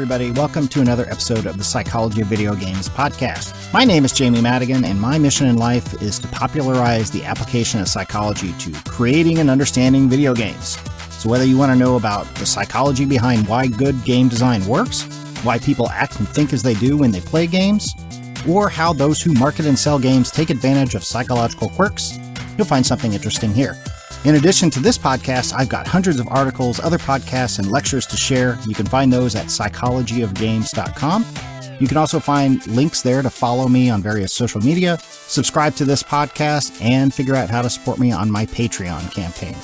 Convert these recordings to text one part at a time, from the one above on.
everybody. Welcome to another episode of the Psychology of Video Games podcast. My name is Jamie Madigan, and my mission in life is to popularize the application of psychology to creating and understanding video games. So whether you want to know about the psychology behind why good game design works, why people act and think as they do when they play games, or how those who market and sell games take advantage of psychological quirks, you'll find something interesting here. In addition to this podcast, I've got hundreds of articles, other podcasts, and lectures to share. You can find those at psychologyofgames.com. You can also find links there to follow me on various social media, subscribe to this podcast, and figure out how to support me on my Patreon campaign.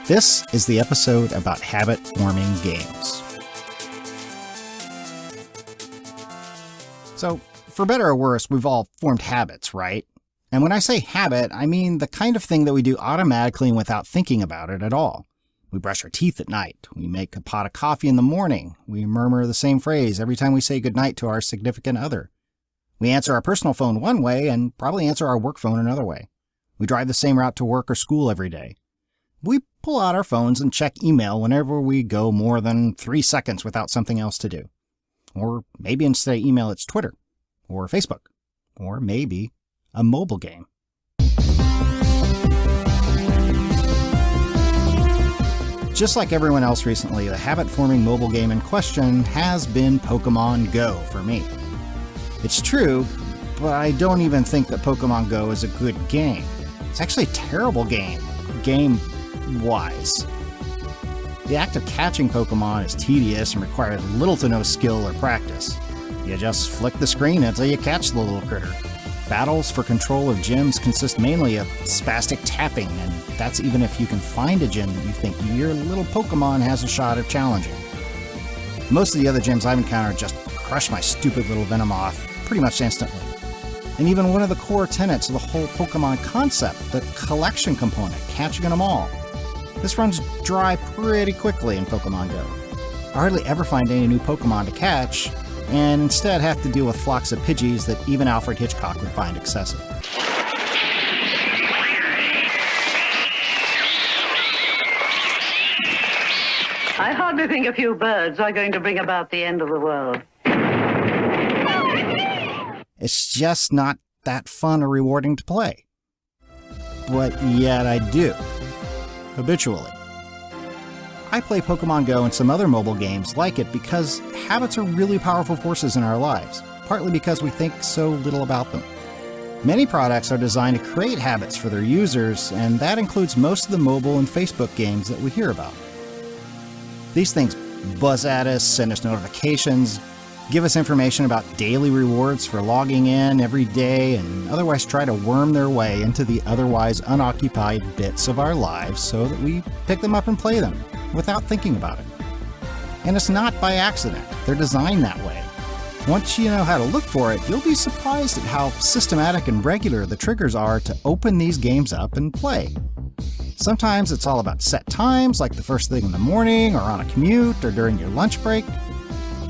This is the episode about habit-forming games. So, for better or worse, we've all formed habits, right? And when I say habit, I mean the kind of thing that we do automatically and without thinking about it at all. We brush our teeth at night. We make a pot of coffee in the morning. We murmur the same phrase every time we say goodnight to our significant other. We answer our personal phone one way and probably answer our work phone another way. We drive the same route to work or school every day. We pull out our phones and check email whenever we go more than 3 seconds without something else to do. Or maybe instead of email, it's Twitter or Facebook, or maybe a mobile game. Just like everyone else recently, the habit-forming mobile game in question has been Pokemon Go for me. It's true, but I don't even think that Pokemon Go is a good game. It's actually a terrible game-wise. The act of catching Pokemon is tedious and requires little to no skill or practice. You just flick the screen until you catch the little critter. Battles for control of gyms consist mainly of spastic tapping, and that's even if you can find a gym that you think your little Pokemon has a shot of challenging. Most of the other gyms I've encountered just crush my stupid little Venomoth pretty much instantly. And even one of the core tenets of the whole Pokemon concept, the collection component, catching them all. This runs dry pretty quickly in Pokemon Go. I hardly ever find any new Pokemon to catch, and instead have to deal with flocks of Pidgeys that even Alfred Hitchcock would find excessive. I hardly think a few birds are going to bring about the end of the world. It's just not that fun or rewarding to play. But yet I do. Habitually. I play Pokemon Go and some other mobile games like it because habits are really powerful forces in our lives, partly because we think so little about them. Many products are designed to create habits for their users, and that includes most of the mobile and Facebook games that we hear about. These things buzz at us, send us notifications, give us information about daily rewards for logging in every day, and otherwise try to worm their way into the otherwise unoccupied bits of our lives so that we pick them up and play them without thinking about it. And it's not by accident. They're designed that way. Once you know how to look for it, you'll be surprised at how systematic and regular the triggers are to open these games up and play. Sometimes it's all about set times, like the first thing in the morning, or on a commute, or during your lunch break.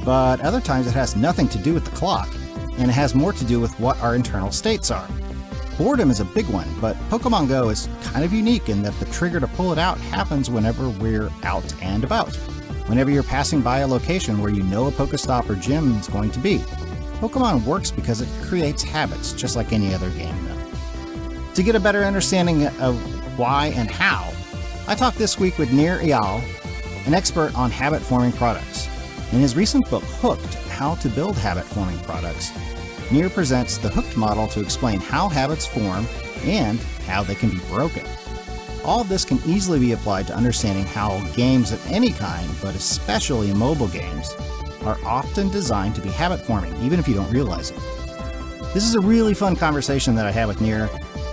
But other times it has nothing to do with the clock, and it has more to do with what our internal states are. Boredom is a big one, but Pokemon Go is kind of unique in that the trigger to pull it out happens whenever we're out and about. Whenever you're passing by a location where you know a Pokestop or gym is going to be. Pokemon works because it creates habits, just like any other game though. To get a better understanding of why and how, I talked this week with Nir Eyal, an expert on habit-forming products. In his recent book, Hooked: How to Build Habit-Forming Products, Nir presents the Hooked model to explain how habits form and how they can be broken. All of this can easily be applied to understanding how games of any kind, but especially mobile games, are often designed to be habit-forming, even if you don't realize it. This is a really fun conversation that I had with Nir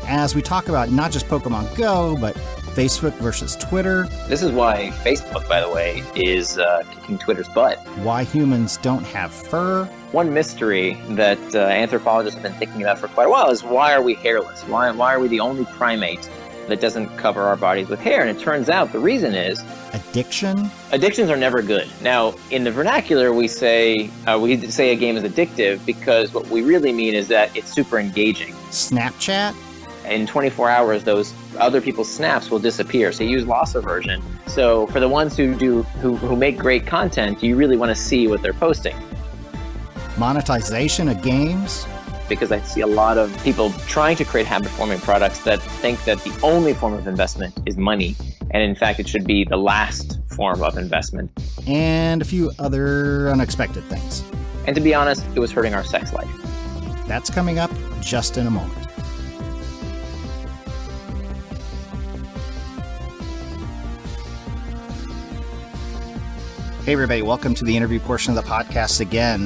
as we talk about not just Pokemon Go, but Facebook versus Twitter. This is why Facebook, by the way, is kicking Twitter's butt. Why humans don't have fur. One mystery that anthropologists have been thinking about for quite a while is why are we hairless? Why are we the only primate that doesn't cover our bodies with hair? And it turns out the reason is addiction. Addictions are never good. Now, in the vernacular, we say a game is addictive because what we really mean is that it's super engaging. Snapchat. in 24 hours, those other people's snaps will disappear. So you use loss aversion. So for the ones who make great content, you really want to see what they're posting. Monetization of games? Because I see a lot of people trying to create habit-forming products that think that the only form of investment is money. And in fact, it should be the last form of investment. And a few other unexpected things. And to be honest, it was hurting our sex life. That's coming up just in a moment. Hey everybody, welcome to the interview portion of the podcast again.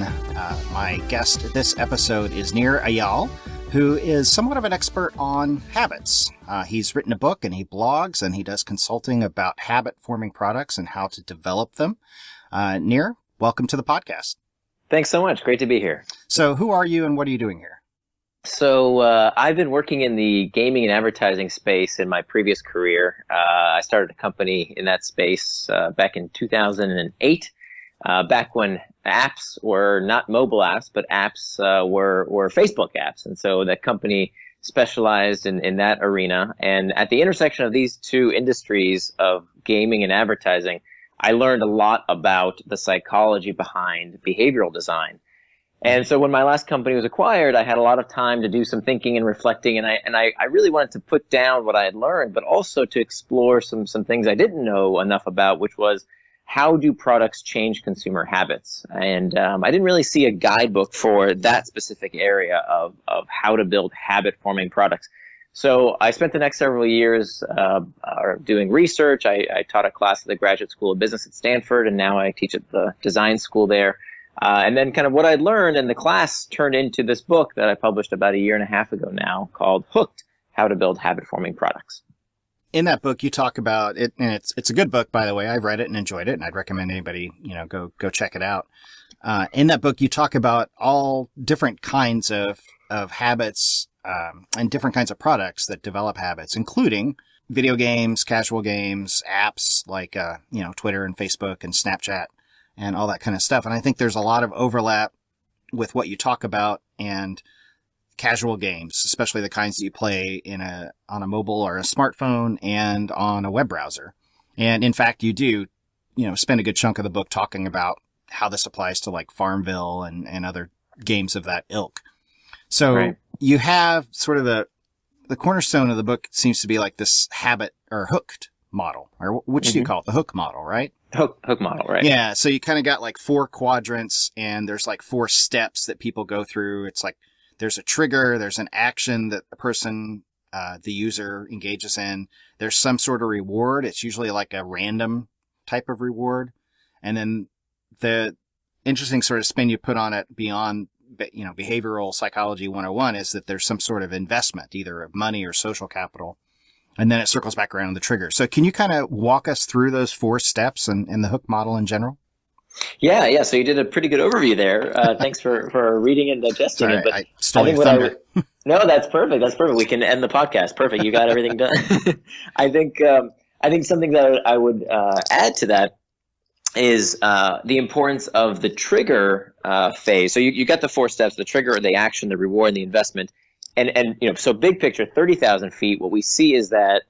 My guest this episode is Nir Eyal, who is somewhat of an expert on habits. He's written a book and he blogs and he does consulting about habit-forming products and how to develop them. Nir, welcome to the podcast. Thanks so much. Great to be here. So who are you and what are you doing here? So I've been working in the gaming and advertising space in my previous career. I started a company in that space back in 2008, back when apps were not mobile apps, but apps were Facebook apps. And so that company specialized in that arena. And at the intersection of these two industries of gaming and advertising, I learned a lot about the psychology behind behavioral design. And so when my last company was acquired, I had a lot of time to do some thinking and reflecting, and I really wanted to put down what I had learned, but also to explore some things I didn't know enough about, which was how do products change consumer habits? And I didn't really see a guidebook for that specific area of how to build habit-forming products. So I spent the next several years doing research. I taught a class at the Graduate School of Business at Stanford, and now I teach at the design school there. And then kind of what I'd learned in the class turned into this book that I published about a year and a half ago now called Hooked: How to Build Habit-Forming Products. In that book, you talk about it, and it's a good book, by the way. I've read it and enjoyed it, and I'd recommend anybody, go check it out. In that book, you talk about all different kinds of habits and different kinds of products that develop habits, including video games, casual games, apps like Twitter and Facebook and Snapchat, and all that kind of stuff. And I think there's a lot of overlap with what you talk about and casual games, especially the kinds that you play on a mobile or a smartphone and on a web browser. And in fact, you do, spend a good chunk of the book talking about how this applies to like Farmville and other games of that ilk. So right. You have sort of the cornerstone of the book seems to be like this habit or hooked model, or which do you call it? The hook model, right? Hook model, right? Yeah. So you kind of got like 4 quadrants and there's like 4 steps that people go through. It's like there's a trigger, there's an action that the person, the user engages in. There's some sort of reward. It's usually like a random type of reward. And then the interesting sort of spin you put on it beyond, behavioral psychology 101 is that there's some sort of investment, either of money or social capital. And then it circles back around to the trigger. So can you kind of walk us through those 4 steps and the hook model in general? Yeah. So you did a pretty good overview there. Thanks for reading and digesting it. But I stole your thunder. No, that's perfect. That's perfect. We can end the podcast. Perfect. You got everything done. I think something that I would add to that is the importance of the trigger phase. So you got the 4 steps: the trigger, the action, the reward, and the investment. And so big picture, 30,000 feet, what we see is that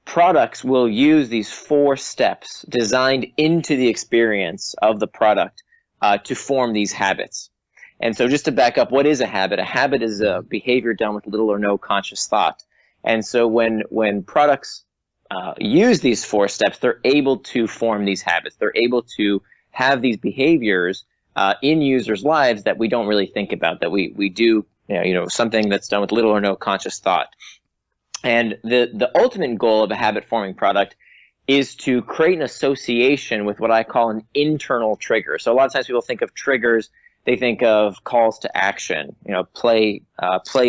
products will use these 4 steps designed into the experience of the product to form these habits. And so just to back up, what is a habit? A habit is a behavior done with little or no conscious thought. And so when products use these 4 steps, they're able to form these habits. They're able to have these behaviors in users' lives that we don't really think about, that we do something that's done with little or no conscious thought. And the ultimate goal of a habit-forming product is to create an association with what I call an internal trigger. So a lot of times people think of triggers, they think of calls to action, play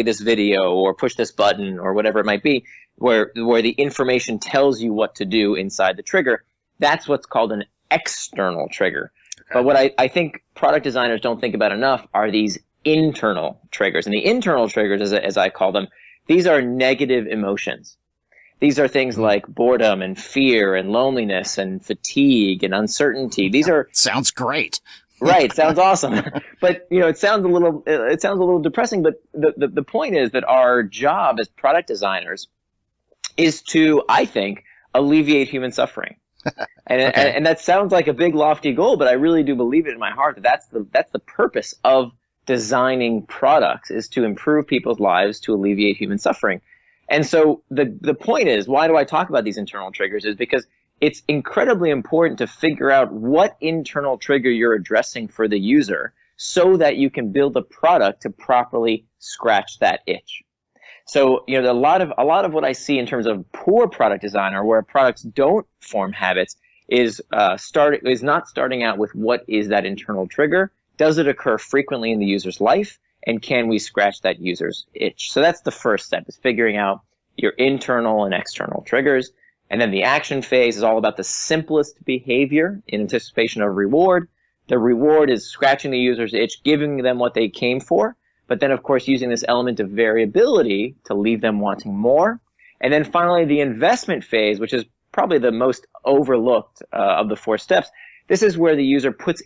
this video or push this button or whatever it might be, where the information tells you what to do inside the trigger. That's what's called an external trigger. Okay. But what I think product designers don't think about enough are these internal triggers. And the internal triggers, as I call them, these are negative emotions. These are things like boredom and fear and loneliness and fatigue and uncertainty. These are sounds great. Right. Sounds awesome. But, it sounds a little depressing. But the point is that our job as product designers is to, I think, alleviate human suffering. And that sounds like a big lofty goal, but I really do believe it in my heart that that's the purpose of designing products, is to improve people's lives, to alleviate human suffering. And so the point is, why do I talk about these internal triggers, is because it's incredibly important to figure out what internal trigger you're addressing for the user so that you can build a product to properly scratch that itch. So, a lot of what I see in terms of poor product design, or where products don't form habits, is not starting out with what is that internal trigger. Does it occur frequently in the user's life? And can we scratch that user's itch? So that's the first step, is figuring out your internal and external triggers. And then the action phase is all about the simplest behavior in anticipation of reward. The reward is scratching the user's itch, giving them what they came for, but then, of course, using this element of variability to leave them wanting more. And then finally, the investment phase, which is probably the most overlooked of the 4 steps. This is where the user puts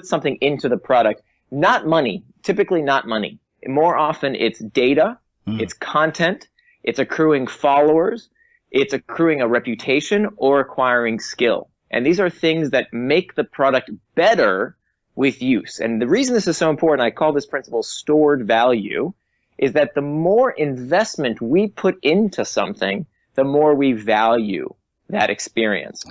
something into the product, not money, typically not money. More often, it's data, it's content, it's accruing followers, it's accruing a reputation, or acquiring skill. And these are things that make the product better with use. And the reason this is so important, I call this principle stored value, is that the more investment we put into something, the more we value that experience.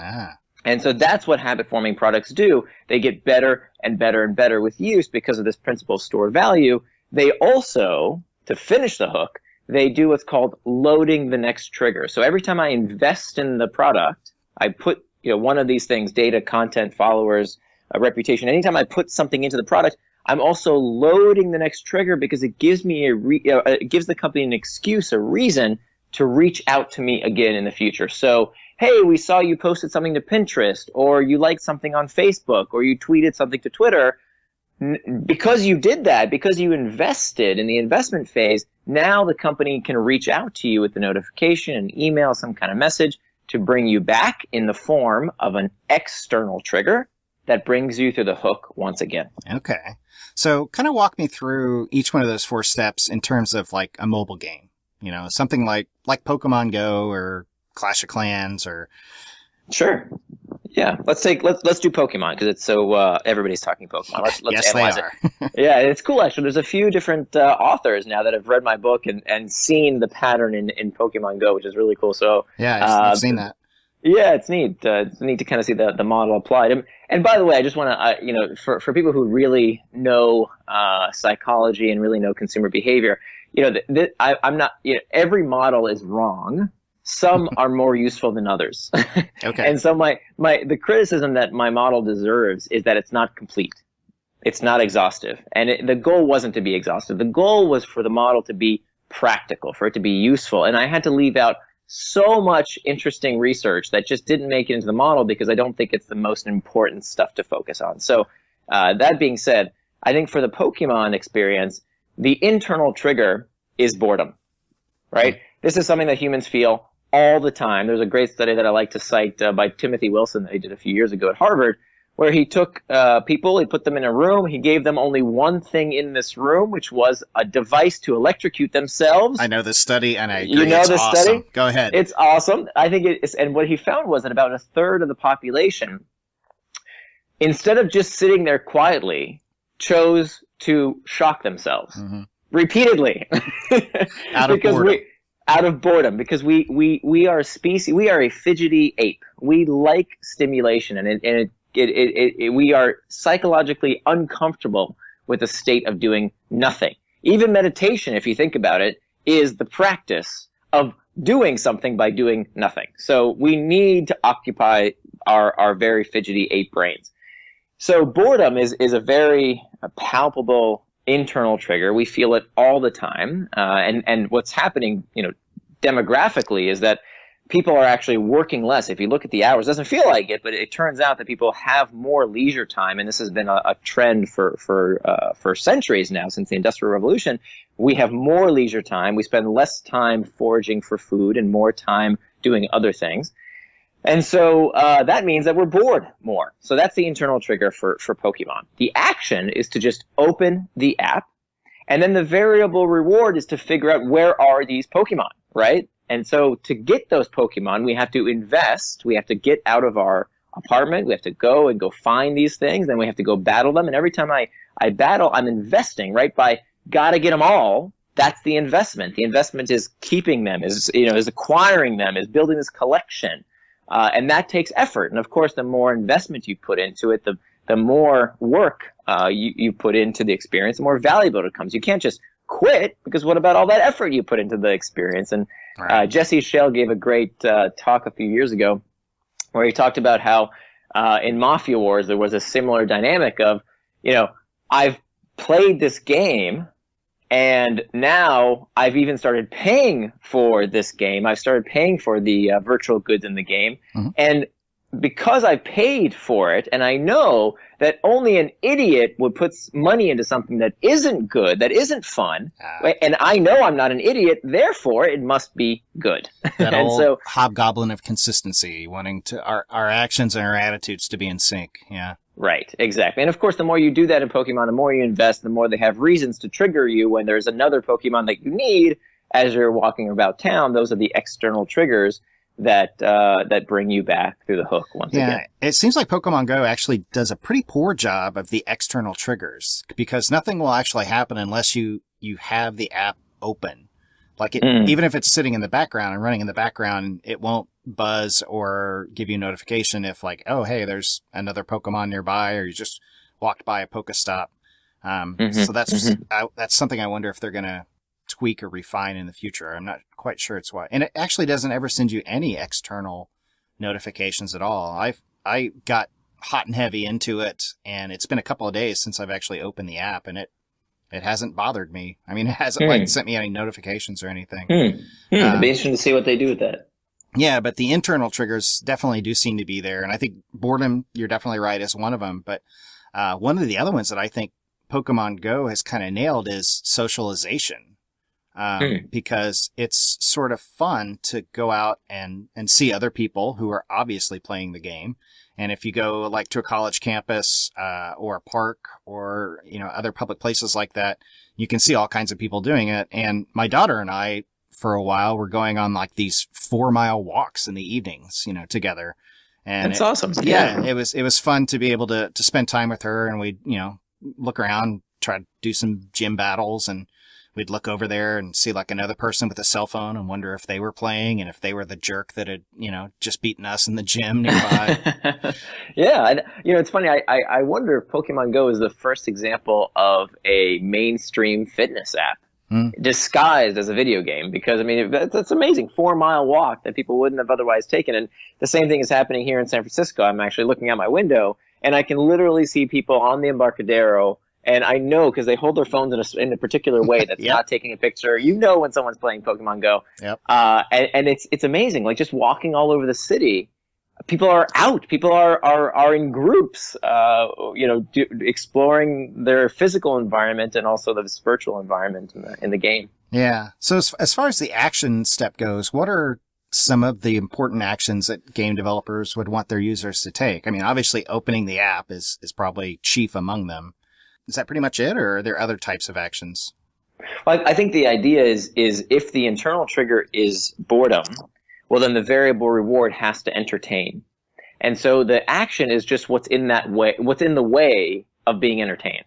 And so that's what habit-forming products do. They get better and better and better with use because of this principle of stored value. They also, to finish the hook, they do what's called loading the next trigger. So every time I invest in the product, I put one of these things, data, content, followers, a reputation. Anytime I put something into the product, I'm also loading the next trigger, because it gives me it gives the company an excuse, a reason to reach out to me again in the future. So, hey, we saw you posted something to Pinterest, or you liked something on Facebook, or you tweeted something to Twitter. Because you did that, because you invested in the investment phase, now the company can reach out to you with a notification, an email, some kind of message to bring you back in the form of an external trigger that brings you through the hook once again. Okay. So kind of walk me through each one of those 4 steps in terms of like a mobile game, something like Pokemon Go or Clash of Clans or. Sure. Yeah. Let's do Pokemon, because it's so, everybody's talking Pokemon. Let's yes, analyze they are. it. Yeah. It's cool. Actually, there's a few different authors now that have read my book and seen the pattern in Pokemon Go, which is really cool. So yeah, I've seen that. Yeah, it's neat. It's neat to kind of see the model applied. And by the way, I just want to, for people who really know psychology and really know consumer behavior, I'm not. Every model is wrong. Some are more useful than others. Okay. And so the criticism that my model deserves is that it's not complete. It's not exhaustive. And the goal wasn't to be exhaustive. The goal was for the model to be practical, for it to be useful. And I had to leave out so much interesting research that just didn't make it into the model, because I don't think it's the most important stuff to focus on. So that being said, I think for the Pokemon experience, the internal trigger is boredom, right? This is something that humans feel all the time. There's a great study that I like to cite by Timothy Wilson that he did a few years ago at Harvard, where he took people, he put them in a room, he gave them only one thing in this room, which was a device to electrocute themselves. I know this study, and I agree. You know it's this awesome. study? Go ahead. It's awesome. I think it is, and what he found was that about a third of the population, instead of just sitting there quietly, chose to shock themselves repeatedly. Out of boredom. Out of boredom, because we are a species, we are a fidgety ape. We like stimulation, and we are psychologically uncomfortable with a state of doing nothing. Even meditation, if you think about it, is the practice of doing something by doing nothing. So we need to occupy our very fidgety ape brains. So boredom is a very palpable internal trigger. We feel it all the time. And what's happening, demographically, is that people are actually working less. If you look at the hours, it doesn't feel like it, but it turns out that people have more leisure time, and this has been a trend for centuries now, since the Industrial Revolution. We have more leisure time. We spend less time foraging for food and more time doing other things. And so that means that we're bored more. So that's the internal trigger for Pokemon. The action is to just open the app. And then the variable reward is to figure out where are these Pokemon, right? And so to get those Pokemon, we have to invest. We have to get out of our apartment. We have to go find these things. Then we have to go battle them. And every time I battle, I'm investing, right? By gotta get them all. That's the investment. The investment is keeping them, is acquiring them, is building this collection. And that takes effort. And of course, the more investment you put into it, the more work you put into the experience, the more valuable it becomes. You can't just quit, because what about all that effort you put into the experience? And Jesse Schell gave a great talk a few years ago where he talked about how in Mafia Wars there was a similar dynamic of, I've played this game, and now I've even started paying for this game. I've started paying for the virtual goods in the game. Mm-hmm. And because I paid for it, and I know that only an idiot would put money into something that isn't good, that isn't fun, and I know I'm not an idiot, therefore it must be good. That old hobgoblin of consistency, wanting to our actions and our attitudes to be in sync. Yeah. Right, exactly. And of course, the more you do that in Pokemon, the more you invest, the more they have reasons to trigger you when there's another Pokemon that you need as you're walking about town. Those are the external triggers that bring you back through the hook once again. Yeah, it seems like Pokemon Go actually does a pretty poor job of the external triggers, because nothing will actually happen unless you have the app open. Like even if it's sitting in the background and running in the background, it won't buzz or give you a notification if like, oh, hey, there's another Pokemon nearby, or you just walked by a Pokestop. So that's something I wonder if they're going to tweak or refine in the future. I'm not quite sure it's why. And it actually doesn't ever send you any external notifications at all. I got hot and heavy into it, and it's been a couple of days since I've actually opened the app, and it hasn't bothered me. I mean, it hasn't sent me any notifications or anything. It'd be interesting to see what they do with that. Yeah, but the internal triggers definitely do seem to be there. And I think boredom, you're definitely right, is one of them. But one of the other ones that I think Pokemon Go has kind of nailed is socialization. Because it's sort of fun to go out and see other people who are obviously playing the game. And if you go like to a college campus, or a park, or, other public places like that, you can see all kinds of people doing it. And my daughter and I, for a while, were going on like these 4-mile walks in the evenings, together. And that's awesome. Yeah, it was fun to be able to spend time with her, and we'd, look around, try to do some gym battles, and we'd look over there and see like another person with a cell phone and wonder if they were playing and if they were the jerk that had, just beaten us in the gym nearby. Yeah. And, it's funny. I wonder if Pokemon Go is the first example of a mainstream fitness app disguised as a video game, because, that's amazing. 4-mile walk that people wouldn't have otherwise taken. And the same thing is happening here in San Francisco. I'm actually looking out my window, and I can literally see people on the Embarcadero. And I know, because they hold their phones in a particular way that's not taking a picture. When someone's playing Pokemon Go. Yep. And it's amazing. Like, just walking all over the city, people are out. People are in groups, exploring their physical environment and also this virtual environment in the game. Yeah. So as far as the action step goes, what are some of the important actions that game developers would want their users to take? Obviously opening the app is probably chief among them. Is that pretty much it, or are there other types of actions? Well, I think the idea is if the internal trigger is boredom, well, then the variable reward has to entertain. And so the action is just what's in the way of being entertained.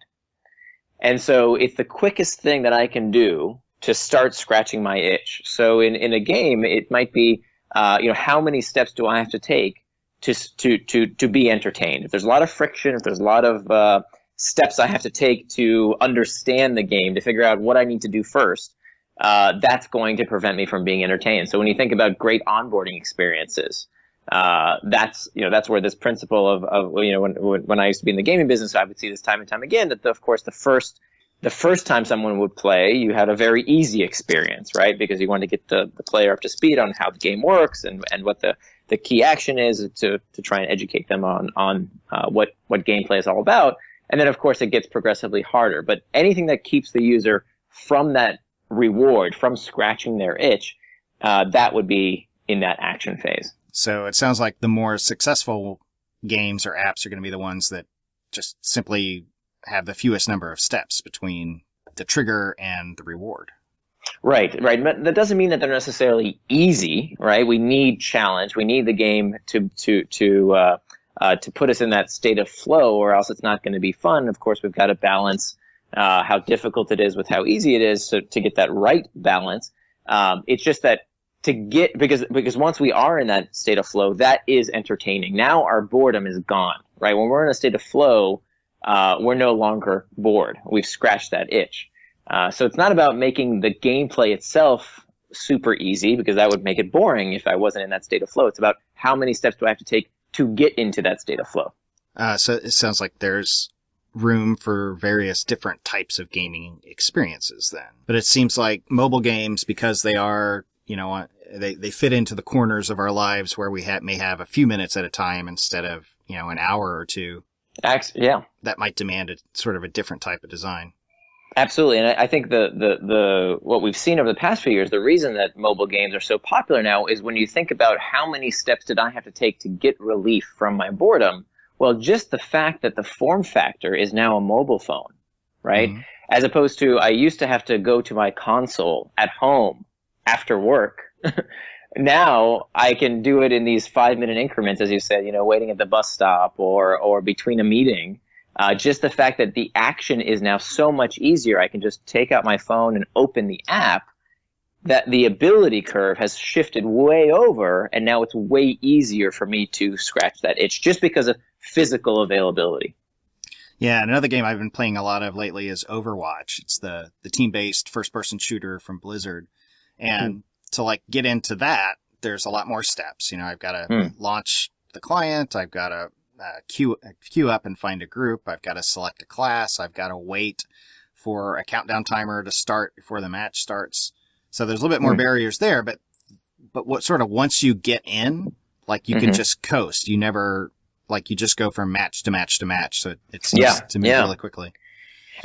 And so it's the quickest thing that I can do to start scratching my itch. So in a game, it might be, how many steps do I have to take to be entertained? If there's a lot of friction, if there's a lot of steps I have to take to understand the game, to figure out what I need to do first, that's going to prevent me from being entertained. So when you think about great onboarding experiences, that's where this principle of when I used to be in the gaming business, I would see this time and time again, that of course the first time someone would play, you had a very easy experience, right? Because you want to get the player up to speed on how the game works and what the key action is, to try and educate them on what gameplay is all about. And then, of course, it gets progressively harder. But anything that keeps the user from that reward, from scratching their itch, that would be in that action phase. So it sounds like the more successful games or apps are going to be the ones that just simply have the fewest number of steps between the trigger and the reward. Right. But that doesn't mean that they're necessarily easy, right? We need challenge. We need the game to put us in that state of flow, or else it's not going to be fun. Of course, we've got to balance how difficult it is with how easy it is, so to get that right balance. It's just that because once we are in that state of flow, that is entertaining. Now our boredom is gone, right? When we're in a state of flow, we're no longer bored. We've scratched that itch. So it's not about making the gameplay itself super easy, because that would make it boring if I wasn't in that state of flow. It's about how many steps do I have to take to get into that state of flow. So it sounds like there's room for various different types of gaming experiences then. But it seems like mobile games, because they are, they fit into the corners of our lives where we may have a few minutes at a time instead of, an hour or two. Yeah. That might demand a sort of a different type of design. Absolutely. And I think the what we've seen over the past few years, the reason that mobile games are so popular now is when you think about how many steps did I have to take to get relief from my boredom. Well, just the fact that the form factor is now a mobile phone, right? Mm-hmm. As opposed to, I used to have to go to my console at home after work. Now I can do it in these 5-minute increments, as you said, waiting at the bus stop or between a meeting. Just the fact that the action is now so much easier. I can just take out my phone and open the app, that the ability curve has shifted way over, and now it's way easier for me to scratch that itch just because of physical availability. Yeah, another game I've been playing a lot of lately is Overwatch. It's the team-based first-person shooter from Blizzard. And to get into that, there's a lot more steps. I've got to launch the client. I've got to queue up and find a group. I've got to select a class. I've got to wait for a countdown timer to start before the match starts. So there's a little bit more barriers there, but what sort of, once you get in, you can just coast. You never, you just go from match to match to match. So it seems to move really quickly.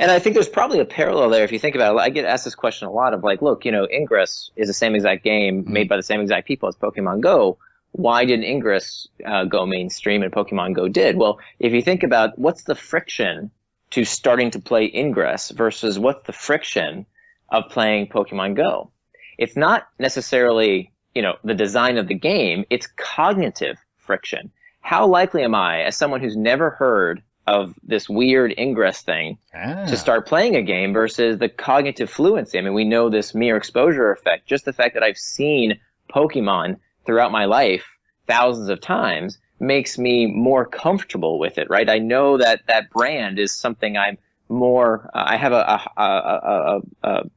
And I think there's probably a parallel there if you think about it. I get asked this question a lot of look, Ingress is the same exact game made by the same exact people as Pokemon Go. Why didn't Ingress go mainstream and Pokemon Go did? Well, if you think about what's the friction to starting to play Ingress versus what's the friction of playing Pokemon Go, it's not necessarily, the design of the game, it's cognitive friction. How likely am I, as someone who's never heard of this weird Ingress thing, to start playing a game versus the cognitive fluency? I mean, we know this mere exposure effect, just the fact that I've seen Pokemon throughout my life thousands of times makes me more comfortable with it, right? I know that brand is something I'm more, I have a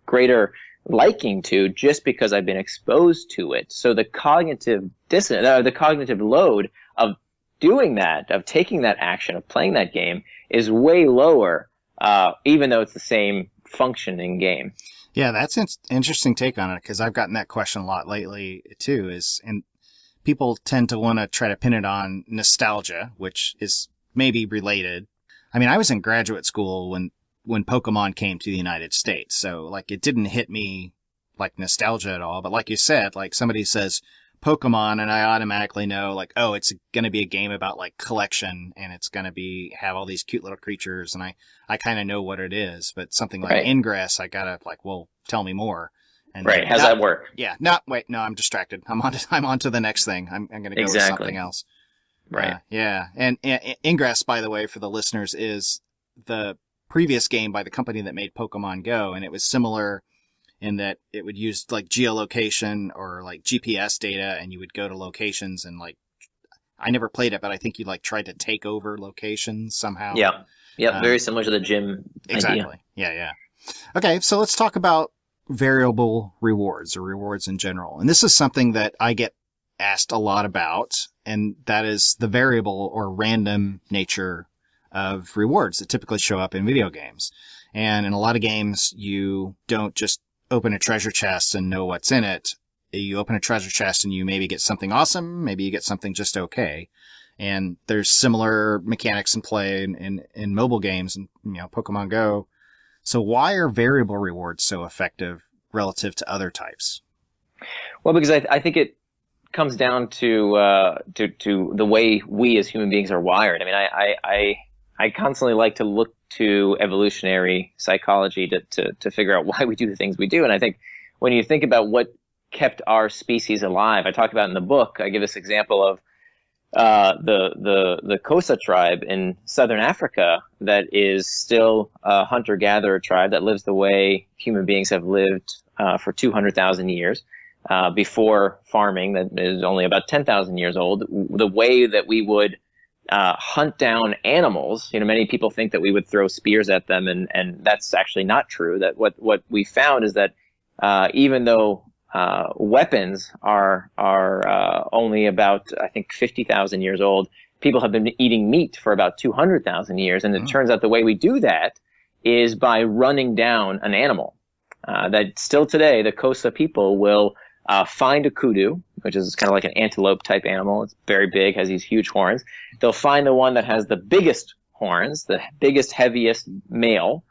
greater liking to just because I've been exposed to it. So the cognitive the cognitive load of doing that, of taking that action, of playing that game is way lower, even though it's the same functioning game. Yeah, that's an interesting take on it, because I've gotten that question a lot lately too. And people tend to want to try to pin it on nostalgia, which is maybe related. I mean, I was in graduate school when Pokemon came to the United States, so it didn't hit me like nostalgia at all. But like you said, somebody says Pokemon, and I automatically know oh, it's going to be a game about collection, and it's going to have all these cute little creatures, and I kind of know what it is. But something like Ingress, I gotta well, tell me more. And right. How's that work? Yeah. No, I'm distracted. I'm on to the next thing. I'm going to go with something else. Right. Yeah. And Ingress, by the way, for the listeners, is the previous game by the company that made Pokemon Go, and it was similar in that it would use geolocation or GPS data, and you would go to locations and I never played it, but I think you tried to take over locations somehow. Yeah. Yeah. Very similar to the gym. Exactly. Idea. Yeah. Okay. So let's talk about variable rewards, or rewards in general. And this is something that I get asked a lot about, and that is the variable or random nature of rewards that typically show up in video games. And in a lot of games, you don't just open a treasure chest and know what's in it. You open a treasure chest and you maybe get something awesome, maybe you get something just okay. And there's similar mechanics in play in mobile games and Pokemon Go. So why are variable rewards so effective relative to other types? Well, because I think it comes down to the way we as human beings are wired. I mean, I constantly like to look to evolutionary psychology to figure out why we do the things we do. And I think when you think about what kept our species alive, I talk about in the book, I give this example of the Xhosa tribe in southern Africa that is still a hunter-gatherer tribe that lives the way human beings have lived for 200,000 years before farming, that is only about 10,000 years old. The way that we would hunt down animals, many people think that we would throw spears at them, and that's actually not true. That what we found is that even though weapons are only about, I think, 50,000 years old, people have been eating meat for about 200,000 years, and it turns out the way we do that is by running down an animal. That still today, the Xhosa people will find a kudu, which is kind of like an antelope type animal. It's very big, has these huge horns. They'll find the one that has the biggest horns, the biggest, heaviest male,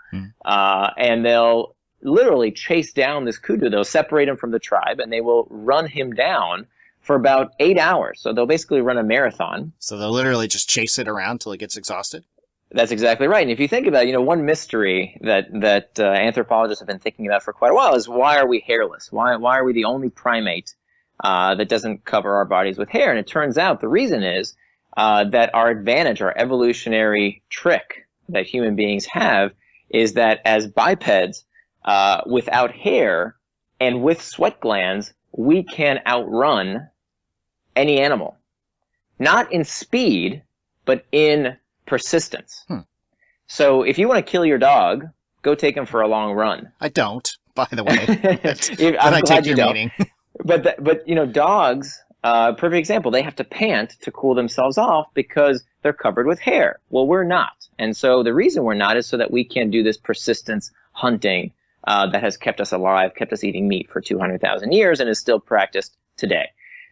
and they'll literally chase down this kudu. They'll separate him from the tribe, and they will run him down for about 8 hours. So they'll basically run a marathon. So they'll literally just chase it around till it gets exhausted? That's exactly right. And if you think about it, one mystery that anthropologists have been thinking about for quite a while is, why are we hairless? Why are we the only primate that doesn't cover our bodies with hair? And it turns out the reason is that our advantage, our evolutionary trick that human beings have, is that as bipeds, without hair and with sweat glands, we can outrun any animal. Not in speed, but in persistence. So if you want to kill your dog, go take him for a long run. I don't, by the way. I'm I glad take you your don't. meaning. But dogs, perfect example, they have to pant to cool themselves off because they're covered with hair. Well, we're not. And so the reason we're not is so that we can do this persistence hunting that has kept us alive, kept us eating meat for 200,000 years, and is still practiced today.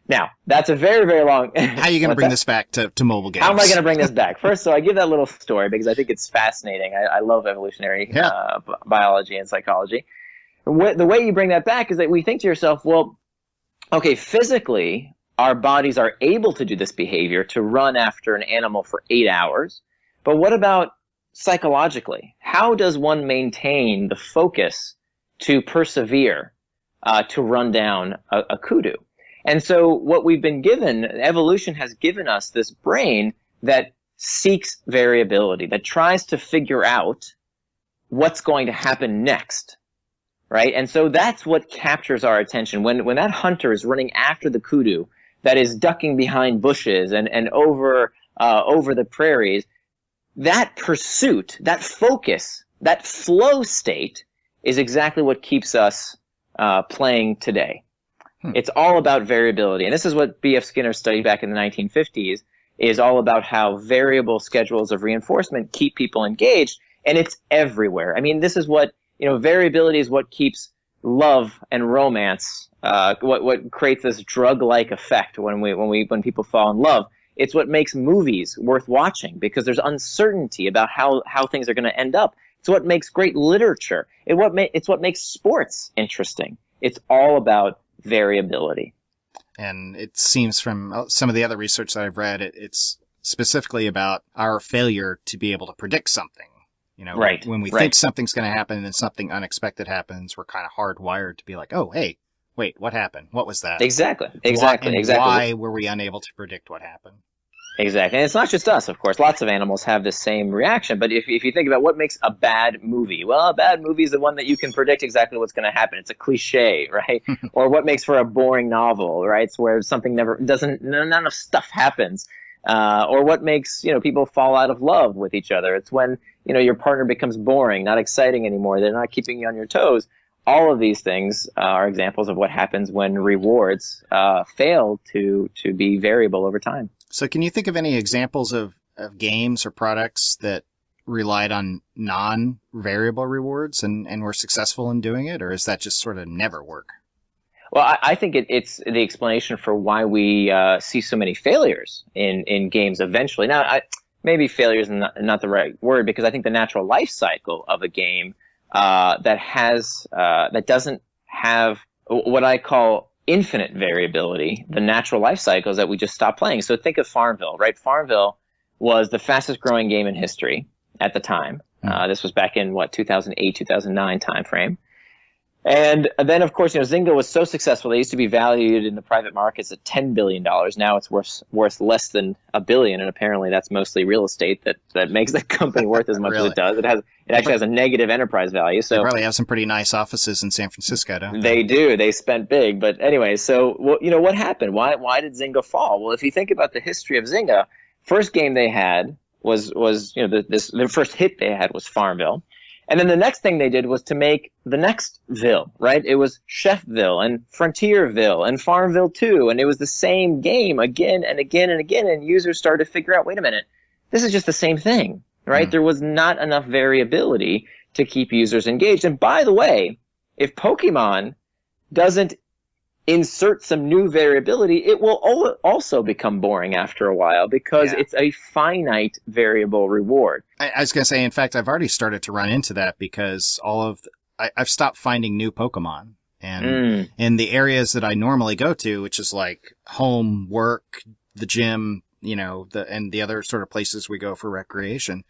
Now, that's a very, very long... How are you going to bring this back to mobile games? How am I going to bring this back? First, so I give that little story because I think it's fascinating. I love evolutionary biology and psychology. The way you bring that back is that we think to yourself, well, okay, physically, our bodies are able to do this behavior, to run after an animal for 8 hours. But what about psychologically? How does one maintain the focus to persevere, to run down a kudu? And so what we've been given, evolution has given us this brain that seeks variability, that tries to figure out what's going to happen next, right? And so that's what captures our attention. When that hunter is running after the kudu that is ducking behind bushes and over the prairies, that pursuit, that focus, that flow state is exactly what keeps us playing today. It's all about variability. And this is what B.F. Skinner studied back in the 1950s, is all about how variable schedules of reinforcement keep people engaged. And it's everywhere. I mean, this is what, variability is what keeps love and romance, what creates this drug-like effect when people fall in love. It's what makes movies worth watching, because there's uncertainty about how things are going to end up. It's what makes great literature. It's what makes sports interesting. It's all about variability. And it seems from some of the other research that I've read, it's specifically about our failure to be able to predict something. Right. When we think something's going to happen and then something unexpected happens, we're kind of hardwired to be like, oh, hey, wait, what happened? What was that? Exactly. Why were we unable to predict what happened? Exactly. And it's not just us, of course. Lots of animals have the same reaction. But if you think about what makes a bad movie, well, a bad movie is the one that you can predict exactly what's going to happen. It's a cliche, right? Or what makes for a boring novel, right? It's where something none of stuff happens. Or what makes, people fall out of love with each other. It's when, your partner becomes boring, not exciting anymore. They're not keeping you on your toes. All of these things are examples of what happens when rewards fail to be variable over time. So can you think of any examples of games or products that relied on non-variable rewards and were successful in doing it? Or is that just sort of never work? Well, I think it's the explanation for why we see so many failures in games eventually. Now, maybe failure is not the right word, because I think the natural life cycle of a game that doesn't have what I call infinite variability, the natural life cycles that we just stopped playing. So think of Farmville, right? Farmville was the fastest growing game in history at the time. This was back in 2008, 2009 timeframe. And then, of course, Zynga was so successful. They used to be valued in the private markets at $10 billion. Now it's worth less than $1 billion. And apparently that's mostly real estate that makes the company worth as much Really? as it does. It actually has a negative enterprise value. So They probably have some pretty nice offices in San Francisco, don't they? they do. They spent big. But anyway, so what happened? Why did Zynga fall? Well, if you think about the history of Zynga, first game they had was their first hit they had was Farmville. And then the next thing they did was to make the next Ville, right? It was Chefville and Frontierville and Farmville 2. And it was the same game again and again and again. And users started to figure out, wait a minute, this is just the same thing, right? There was not enough variability to keep users engaged. And by the way, if Pokemon doesn't insert some new variability, it will also become boring after a while because it's a finite variable reward. I was going to say, in fact, I've already started to run into that because I've stopped finding new Pokemon. And in the areas that I normally go to, which is like home, work, the gym, and the other sort of places we go for recreation,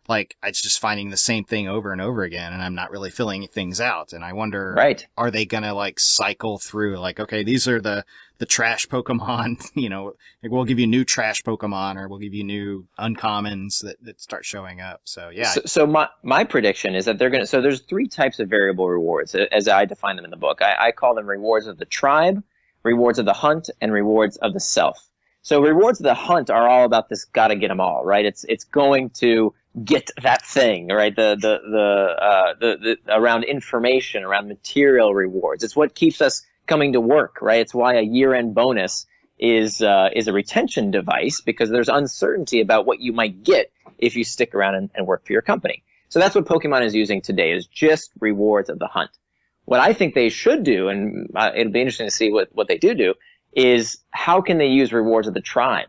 like it's just finding the same thing over and over again, and I'm not really filling things out. And I wonder, are they going to like cycle through like, okay, these are the trash Pokemon, like we'll give you new trash Pokemon or we'll give you new uncommons that start showing up. So yeah. So my prediction is that so there's 3 types of variable rewards as I define them in the book. I call them rewards of the tribe, rewards of the hunt, and rewards of the self. So rewards of the hunt are all about this gotta get them all, right? It's going to get that thing, right? The around information, around material rewards. It's what keeps us coming to work, right? It's why a year-end bonus is a retention device, because there's uncertainty about what you might get if you stick around and work for your company. So that's what Pokemon is using today, is just rewards of the hunt. What I think they should do, and it'll be interesting to see what they do, is how can they use rewards of the tribe?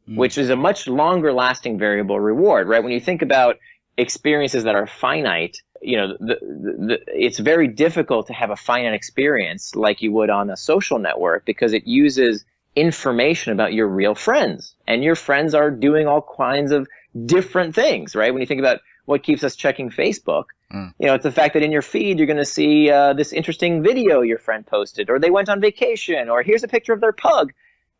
Which is a much longer lasting variable reward, right? When you think about experiences that are finite, it's very difficult to have a finite experience like you would on a social network because it uses information about your real friends, and your friends are doing all kinds of different things, right? When you think about what keeps us checking Facebook, it's the fact that in your feed you're going to see this interesting video your friend posted, or they went on vacation, or here's a picture of their pug.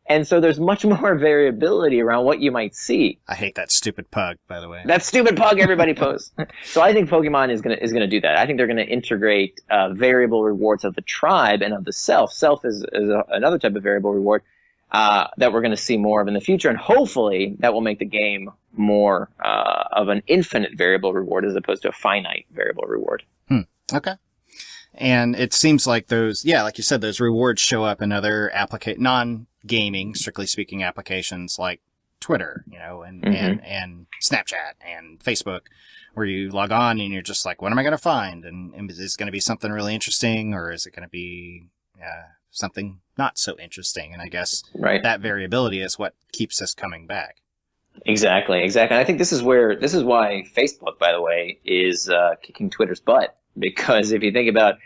And so there's much more variability around what you might see. I hate that stupid pug, by the way. That stupid pug everybody posts. So I think Pokemon is gonna do that. I think they're gonna integrate variable rewards of the tribe and of the self. Self is another type of variable reward that we're gonna see more of in the future, and hopefully that will make the game more of an infinite variable reward as opposed to a finite variable reward. Okay. And it seems like those, like you said, those rewards show up in other non-gaming, strictly speaking, applications like Twitter, and Snapchat and Facebook, where you log on and you're just like, what am I going to find? And is this going to be something really interesting, or is it going to be something not so interesting? And I guess that variability is what keeps us coming back. Exactly. And I think this is why Facebook, by the way, is kicking Twitter's butt. Because if you think about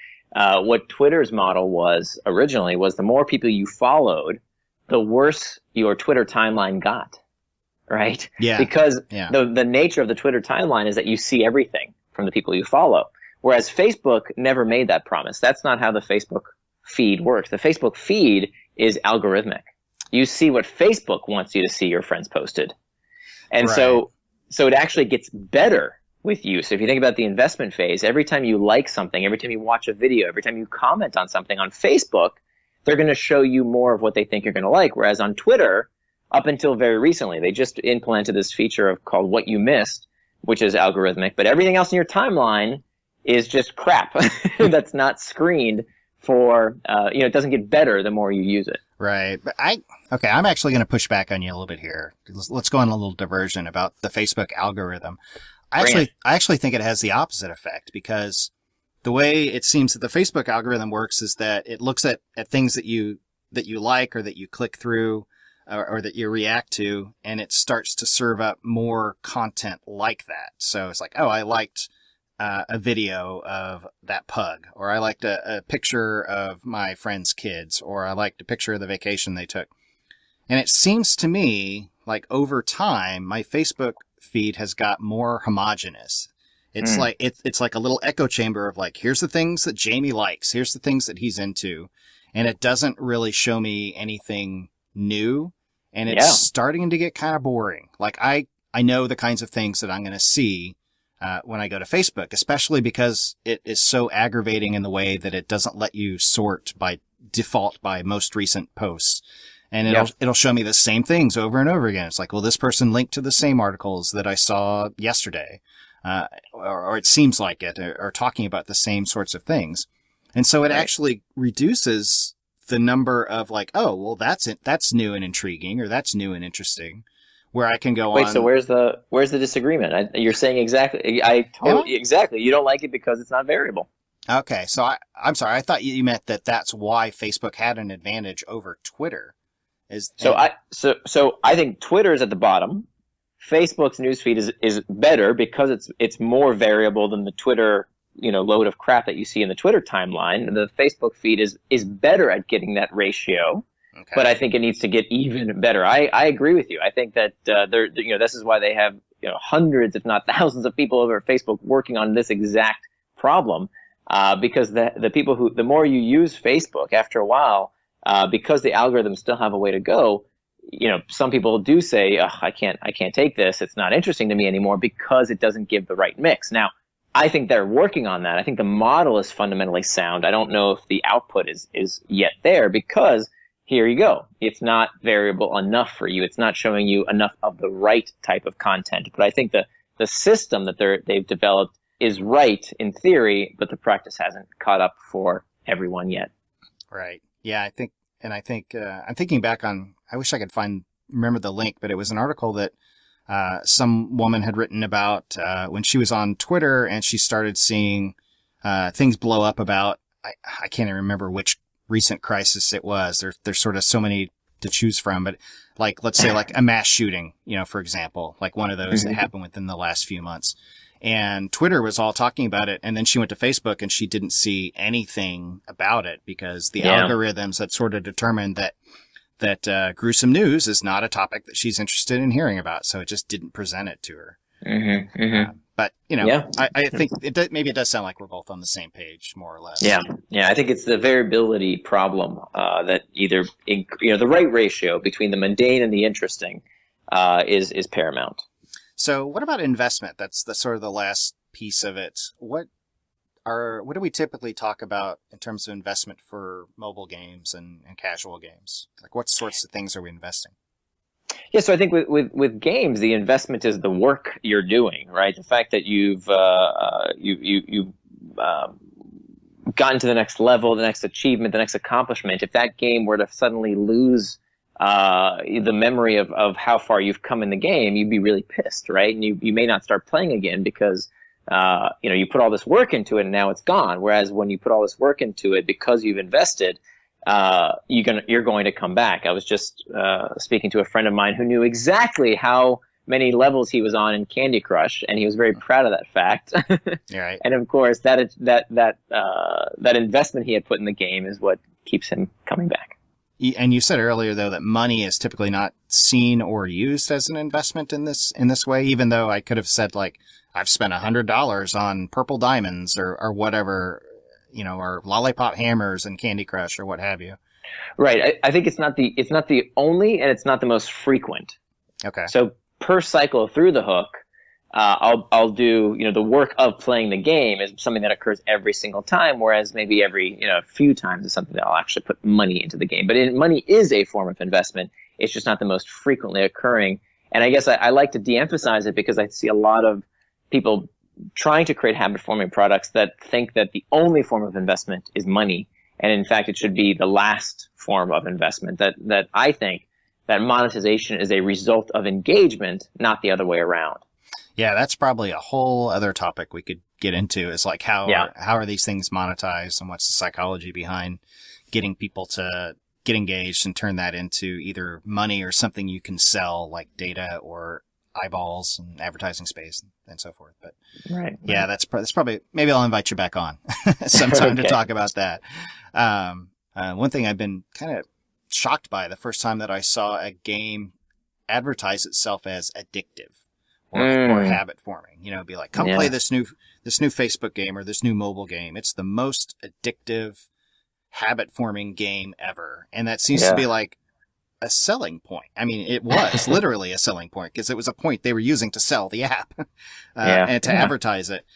what Twitter's model was originally, was the more people you followed, the worse your Twitter timeline got, right? Yeah. Because the nature of the Twitter timeline is that you see everything from the people you follow. Whereas Facebook never made that promise. That's not how the Facebook feed works. The Facebook feed is algorithmic. You see what Facebook wants you to see your friends posted. And so it actually gets better with you. So if you think about the investment phase, every time you like something, every time you watch a video, every time you comment on something on Facebook, they're going to show you more of what they think you're going to like. Whereas on Twitter, up until very recently, they just implemented this feature called What You Missed, which is algorithmic, but everything else in your timeline is just crap that's not screened for, it doesn't get better the more you use it. Right. But I'm actually going to push back on you a little bit here. Let's go on a little diversion about the Facebook algorithm. I actually think it has the opposite effect, because the way it seems that the Facebook algorithm works is that it looks at things that you like, or that you click through, or that you react to, and it starts to serve up more content like that. So it's like, oh, I liked a video of that pug, or I liked a picture of my friend's kids, or I liked a picture of the vacation they took. And it seems to me like over time, my Facebook feed has got more homogenous. It's like it's like a little echo chamber of like, here's the things that Jamie likes, here's the things that he's into, and it doesn't really show me anything new, and it's starting to get kind of boring. Like I know the kinds of things that I'm going to see when I go to Facebook, especially because it is so aggravating in the way that it doesn't let you sort by default by most recent posts. And it'll show me the same things over and over again. It's like, well, this person linked to the same articles that I saw yesterday, or it seems like it, or talking about the same sorts of things. And so it actually reduces the number of like, oh, well, that's it. That's new and intriguing, or that's new and interesting, where I can go on. Wait, so where's the disagreement? You're saying exactly. Exactly. You don't like it because it's not variable. Okay, so I'm sorry. I thought you meant that that's why Facebook had an advantage over Twitter. So I think Twitter is at the bottom. Facebook's newsfeed is better because it's more variable than the Twitter load of crap that you see in the Twitter timeline. The Facebook feed is better at getting that ratio, but I think it needs to get even better. I agree with you. I think that this is why they have hundreds, if not thousands, of people over at Facebook working on this exact problem, because the people the more you use Facebook, after a while. Because the algorithms still have a way to go, some people do say, I can't take this. It's not interesting to me anymore because it doesn't give the right mix. Now, I think they're working on that. I think the model is fundamentally sound. I don't know if the output is yet there because here you go. It's not variable enough for you. It's not showing you enough of the right type of content. But I think the system that they've developed is right in theory, but the practice hasn't caught up for everyone yet. Right. Yeah, I think I'm thinking back on, I wish I could remember the link, but it was an article that some woman had written about when she was on Twitter and she started seeing things blow up about, I can't even remember which recent crisis it was. There's sort of so many to choose from, but like, let's say like a mass shooting, for example, like one of those that happened within the last few months. And Twitter was all talking about it. And then she went to Facebook and she didn't see anything about it because the algorithms had sort of determined that gruesome news is not a topic that she's interested in hearing about. So it just didn't present it to her. But, I think maybe it does sound like we're both on the same page, more or less. Yeah. I think it's the variability problem that either, the right ratio between the mundane and the interesting is paramount. So what about investment? That's sort of the last piece of it. What do we typically talk about in terms of investment for mobile games and casual games? Like what sorts of things are we investing? Yeah, so I think with games, the investment is the work you're doing, right? The fact that you've gotten to the next level, the next achievement, the next accomplishment. If that game were to suddenly lose the memory of how far you've come in the game, you'd be really pissed, right? And you may not start playing again because you put all this work into it and now it's gone. Whereas when you put all this work into it because you've invested, you're going to come back. I was just speaking to a friend of mine who knew exactly how many levels he was on in Candy Crush, and he was very proud of that fact. Right. And of course, that investment he had put in the game is what keeps him coming back. And you said earlier, though, that money is typically not seen or used as an investment in this way, even though I could have said, like, I've spent $100 on purple diamonds or whatever, or lollipop hammers and Candy Crush or what have you. Right. I think it's not the only, and it's not the most frequent. Okay. So per cycle through the hook, I'll do, the work of playing the game is something that occurs every single time, whereas maybe every, few times is something that I'll actually put money into the game. But money is a form of investment. It's just not the most frequently occurring. And I guess I like to de-emphasize it because I see a lot of people trying to create habit-forming products that think that the only form of investment is money. And in fact, it should be the last form of investment. That I think that monetization is a result of engagement, not the other way around. Yeah, that's probably a whole other topic we could get into, is like how are these things monetized and what's the psychology behind getting people to get engaged and turn that into either money or something you can sell, like data or eyeballs and advertising space and so forth. But Right. yeah, that's probably, maybe I'll invite you back on sometime to Okay. talk about that. One thing I've been kind of shocked by the first time that I saw a game advertise itself as addictive or habit forming, you know, be like, come Yeah. play this new Facebook game or this new mobile game. It's the most addictive habit forming game ever. And that seems to Yeah. be like a selling point. I mean, it was literally a selling point because it was a point they were using to sell the app and to advertise it.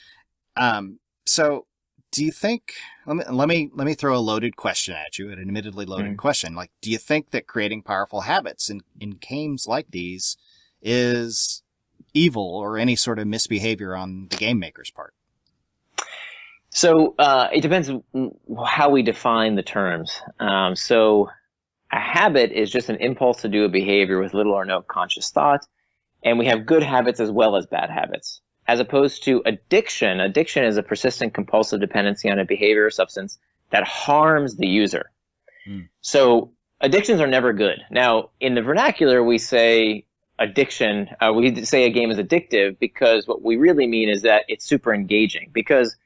So do you think, let me throw a loaded question at you, an admittedly loaded question. Like, do you think that creating powerful habits in games like these is evil or any sort of misbehavior on the game maker's part? So it depends how we define the terms. So a habit is just an impulse to do a behavior with little or no conscious thought. And we have good habits as well as bad habits. As opposed to addiction, addiction is a persistent compulsive dependency on a behavior or substance that harms the user. So addictions are never good. Now, in the vernacular, we say addiction, we say a game is addictive because what we really mean is that it's super engaging. Because,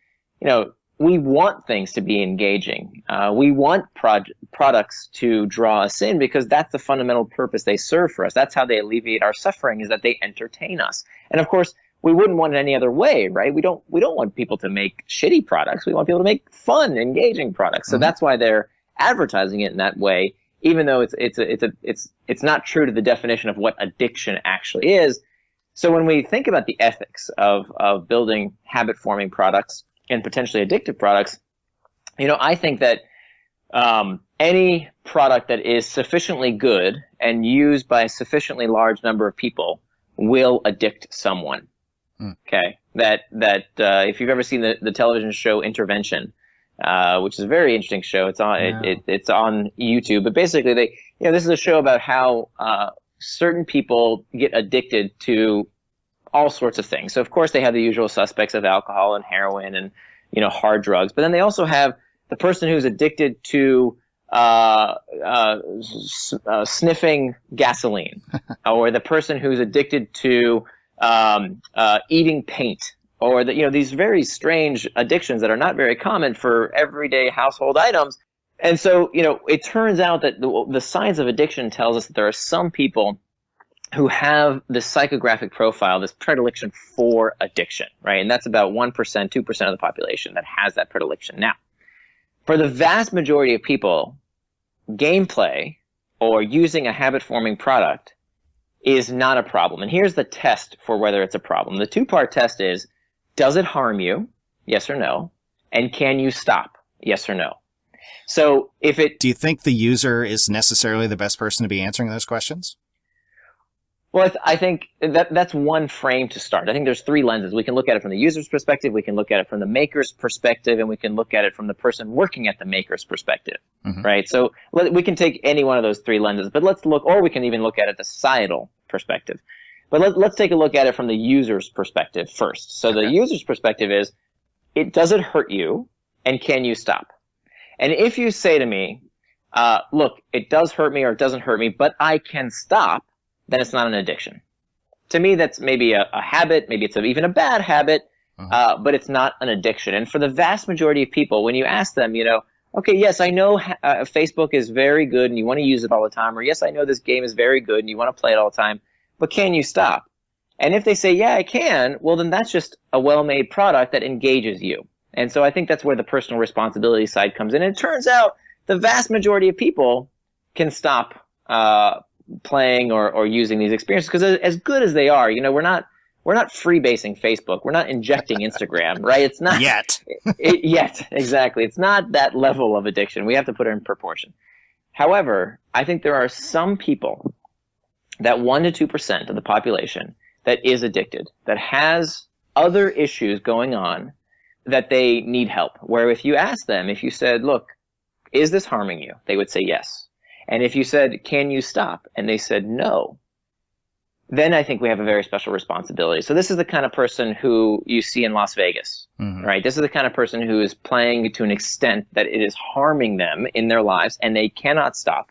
you know, we want things to be engaging. We want products to draw us in because that's the fundamental purpose they serve for us. That's how they alleviate our suffering, is that they entertain us. And of course, we wouldn't want it any other way, right? We don't want people to make shitty products. We want people to make fun, engaging products. So that's why they're advertising it in that way, even though it's not true to the definition of what addiction actually is. So when we think about the ethics of building habit-forming products and potentially addictive products, you know, I think that any product that is sufficiently good and used by a sufficiently large number of people will addict someone. Okay, that if you've ever seen the television show Intervention, which is a very interesting show, it's on it's on YouTube. But basically, this is a show about how certain people get addicted to all sorts of things. So of course they have the usual suspects of alcohol and heroin and, you know, hard drugs. But then they also have the person who's addicted to sniffing gasoline, or the person who's addicted to eating paint, or these very strange addictions that are not very common for everyday household items. And so, you know, it turns out that the science of addiction tells us that there are some people who have this psychographic profile, this predilection for addiction, right? And that's about 1%, 2% of the population that has that predilection. Now, for the vast majority of people, gameplay or using a habit-forming product is not a problem. And here's the test for whether it's a problem. The two-part test is, does it harm you? Yes or no. And can you stop? Yes or no. So if it... Do you think the user is necessarily the best person to be answering those questions? Well, I think that's one frame to start. I think there's three lenses. We can look at it from the user's perspective, we can look at it from the maker's perspective, and we can look at it from the person working at the maker's perspective, right? So we can take any one of those three lenses, but let's look, or we can even look at it the societal perspective. But let's take a look at it from the user's perspective first. So the user's perspective is, does it hurt you, and can you stop? And if you say to me, look, it does hurt me or it doesn't hurt me, but I can stop, then it's not an addiction. To me, that's maybe a habit, maybe it's even a bad habit, but it's not an addiction. And for the vast majority of people, when you ask them, you know, okay, yes, I know Facebook is very good and you want to use it all the time, or yes, I know this game is very good and you want to play it all the time, but can you stop? And if they say, yeah, I can, well, then that's just a well-made product that engages you. And so I think that's where the personal responsibility side comes in. And it turns out the vast majority of people can stop playing or using these experiences, because as good as they are, you know, we're not freebasing Facebook, we're not injecting Instagram, right? It's not yet. Yet, exactly. It's not that level of addiction. We have to put it in proportion. However, I think there are some people, that 1% to 2% of the population, that is addicted, that has other issues going on, that they need help. Where if you ask them, if you said, look, is this harming you? They would say yes. And if you said, can you stop? And they said no, then I think we have a very special responsibility. So this is the kind of person who you see in Las Vegas, right? This is the kind of person who is playing to an extent that it is harming them in their lives and they cannot stop.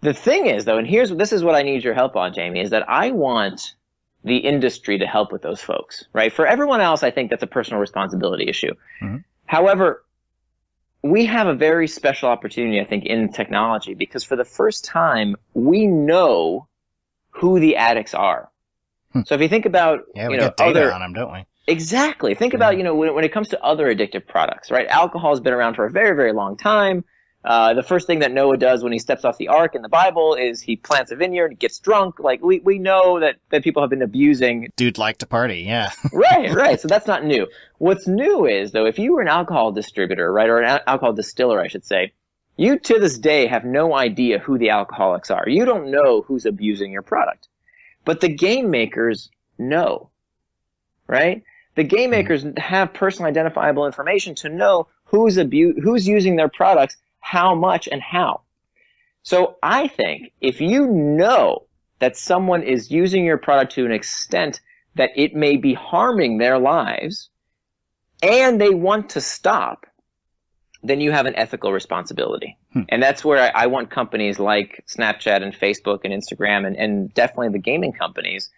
The thing is, though, and this is what I need your help on, Jamie, is that I want the industry to help with those folks, right? For everyone else, I think that's a personal responsibility issue. Mm-hmm. However, we have a very special opportunity, I think, in technology, because for the first time, we know who the addicts are. So if you think about, we get data on them, don't we? Exactly. Think about, when it comes to other addictive products, right? Alcohol has been around for a very, very long time. The first thing that Noah does when he steps off the ark in the Bible is he plants a vineyard, gets drunk. Like we know that people have been abusing. Dude liked to party, yeah. Right. So that's not new. What's new is, though, if you were an alcohol distributor, right, or an alcohol distiller, I should say, you to this day have no idea who the alcoholics are. You don't know who's abusing your product. But the game makers know, right? The game makers have personal identifiable information to know who's using their products, how much, and how. So I think if you know that someone is using your product to an extent that it may be harming their lives and they want to stop, then you have an ethical responsibility. And that's where I want companies like Snapchat and Facebook and Instagram and definitely the gaming companies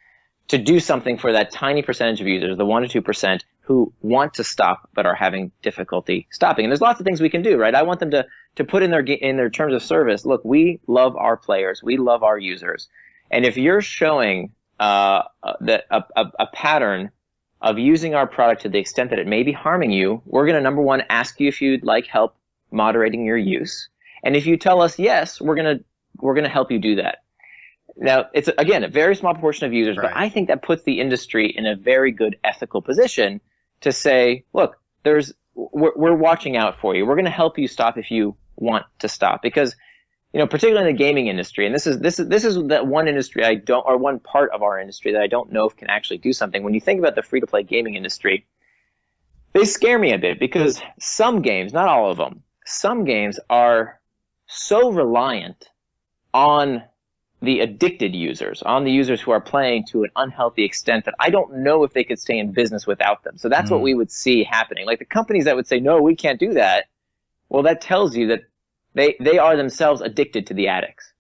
to do something for that tiny percentage of users, the 1% to 2%, who want to stop but are having difficulty stopping. And there's lots of things we can do, right? I want them to put in their terms of service, look, we love our players, we love our users. And if you're showing a pattern of using our product to the extent that it may be harming you, we're going to, number one, ask you if you'd like help moderating your use. And if you tell us yes, we're going to help you do that. Now, it's, again, a very small proportion of users, right, but I think that puts the industry in a very good ethical position to say, look, we're watching out for you. We're going to help you stop if you want to stop. Because, particularly in the gaming industry, and this is that one industry or one part of our industry that I don't know if can actually do something. When you think about the free-to-play gaming industry, they scare me a bit because some games, not all of them, some games are so reliant on the addicted users, on the users who are playing to an unhealthy extent that I don't know if they could stay in business without them. So that's what we would see happening. Like the companies that would say, no, we can't do that. Well, that tells you that they are themselves addicted to the addicts.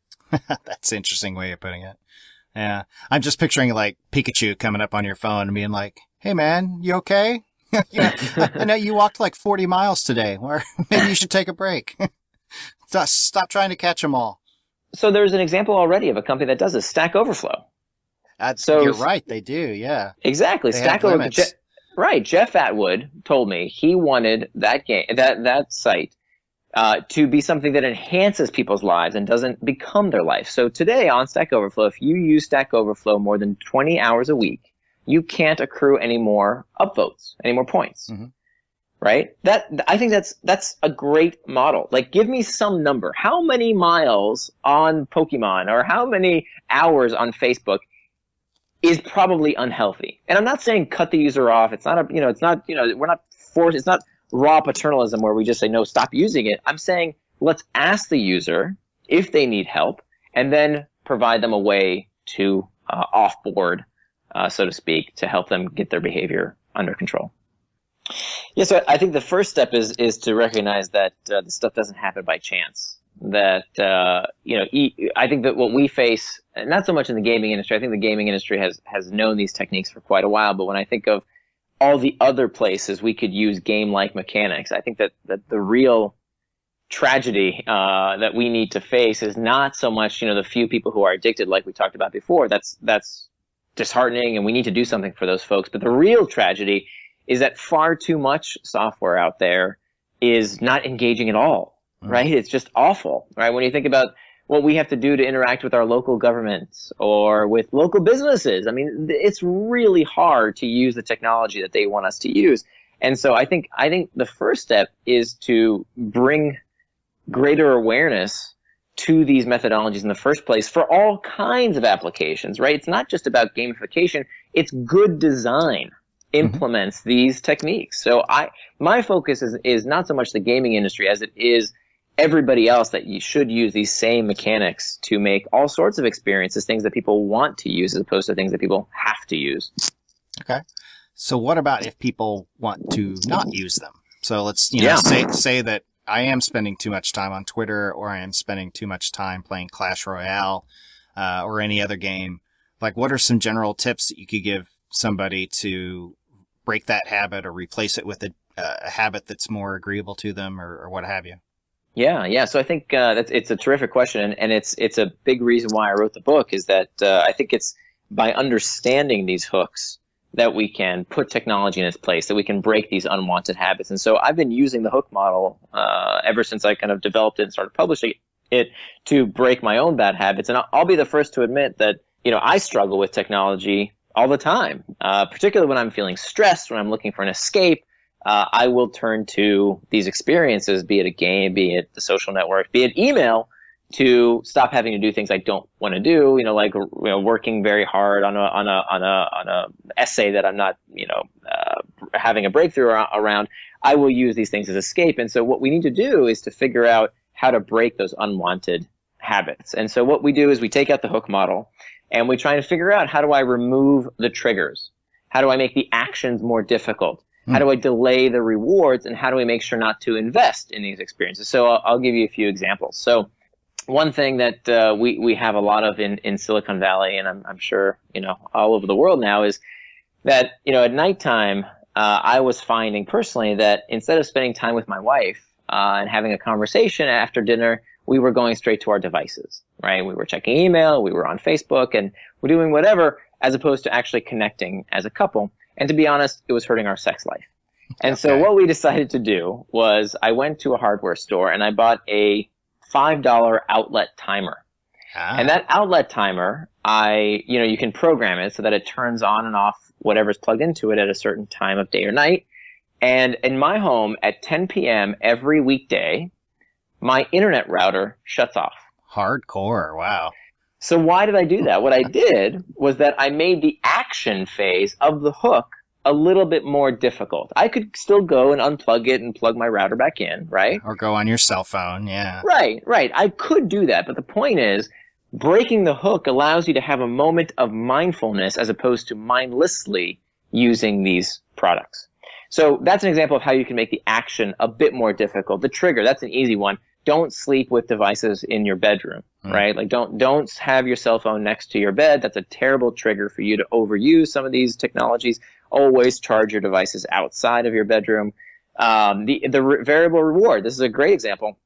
That's an interesting way of putting it. Yeah. I'm just picturing like Pikachu coming up on your phone and being like, hey man, you okay? I know you walked like 40 miles today. Or maybe you should take a break. Stop trying to catch them all. So there's an example already of a company that does this, Stack Overflow. You're right, they do, yeah. Exactly. Stack Overflow. Right. Jeff Atwood told me he wanted that site to be something that enhances people's lives and doesn't become their life. So today on Stack Overflow, if you use Stack Overflow more than 20 hours a week, you can't accrue any more upvotes, any more points. Mm-hmm. Right? I think that's a great model. Like, give me some number. How many miles on Pokemon or how many hours on Facebook is probably unhealthy? And I'm not saying cut the user off. It's not we're not forced. It's not raw paternalism where we just say, no, stop using it. I'm saying let's ask the user if they need help and then provide them a way to offboard, so to speak, to help them get their behavior under control. Yeah, so I think the first step is to recognize that this stuff doesn't happen by chance. That I think that what we face, not so much in the gaming industry. I think the gaming industry has known these techniques for quite a while. But when I think of all the other places we could use game-like mechanics, I think that the real tragedy that we need to face is not so much the few people who are addicted, like we talked about before. That's disheartening, and we need to do something for those folks. But the real tragedy is that far too much software out there is not engaging at all, right? It's just awful, right? When you think about what we have to do to interact with our local governments or with local businesses, I mean, it's really hard to use the technology that they want us to use. And so I think the first step is to bring greater awareness to these methodologies in the first place for all kinds of applications, right? It's not just about gamification. It's good design implements these techniques. So my focus is not so much the gaming industry as it is everybody else, that you should use these same mechanics to make all sorts of experiences things that people want to use as opposed to things that people have to use. Okay. So what about if people want to not use them? So let's say that I am spending too much time on Twitter, or I am spending too much time playing Clash Royale or any other game. Like, what are some general tips that you could give somebody to break that habit or replace it with a habit that's more agreeable to them, or what have you? Yeah. So I think it's a terrific question, and it's a big reason why I wrote the book, is that I think it's by understanding these hooks that we can put technology in its place, that we can break these unwanted habits. And so I've been using the hook model ever since I kind of developed it and started publishing it to break my own bad habits. And I'll be the first to admit that, I struggle with technology all the time, particularly when I'm feeling stressed, when I'm looking for an escape. I will turn to these experiences, be it a game, be it the social network, be it email, to stop having to do things I don't want to do. Like working very hard on a essay that I'm not having a breakthrough around. I will use these things as escape. And so what we need to do is to figure out how to break those unwanted habits. And so what we do is we take out the hook model and we try to figure out, how do I remove the triggers? How do I make the actions more difficult? How do I delay the rewards? And how do we make sure not to invest in these experiences? So I'll give you a few examples. So one thing that we have a lot of in Silicon Valley, and I'm sure all over the world now, is that at nighttime I was finding personally that instead of spending time with my wife and having a conversation after dinner, we were going straight to our devices, right? We were checking email, we were on Facebook, and we're doing whatever, as opposed to actually connecting as a couple. And to be honest, it was hurting our sex life. And so what we decided to do was I went to a hardware store and I bought a $5 outlet timer. And that outlet timer, you can program it so that it turns on and off whatever's plugged into it at a certain time of day or night. And in my home at 10 p.m. every weekday, my internet router shuts off. Hardcore. Wow. So why did I do that? What I did was that I made the action phase of the hook a little bit more difficult. I could still go and unplug it and plug my router back in, right? Or go on your cell phone, yeah. Right. I could do that, but the point is, breaking the hook allows you to have a moment of mindfulness as opposed to mindlessly using these products. So that's an example of how you can make the action a bit more difficult. The trigger, that's an easy one. Don't sleep with devices in your bedroom, right? Like don't have your cell phone next to your bed. That's a terrible trigger for you to overuse some of these technologies. Always charge your devices outside of your bedroom. The variable reward, this is a great example.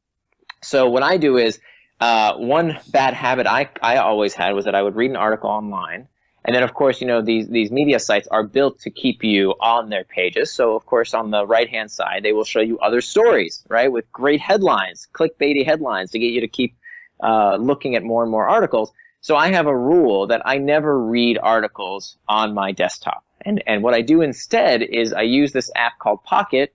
So what I do is, one bad habit I always had was that I would read an article online. And then, of course, these media sites are built to keep you on their pages. So, of course, on the right-hand side, they will show you other stories, right, with great headlines, clickbaity headlines to get you to keep looking at more and more articles. So I have a rule that I never read articles on my desktop. And what I do instead is I use this app called Pocket,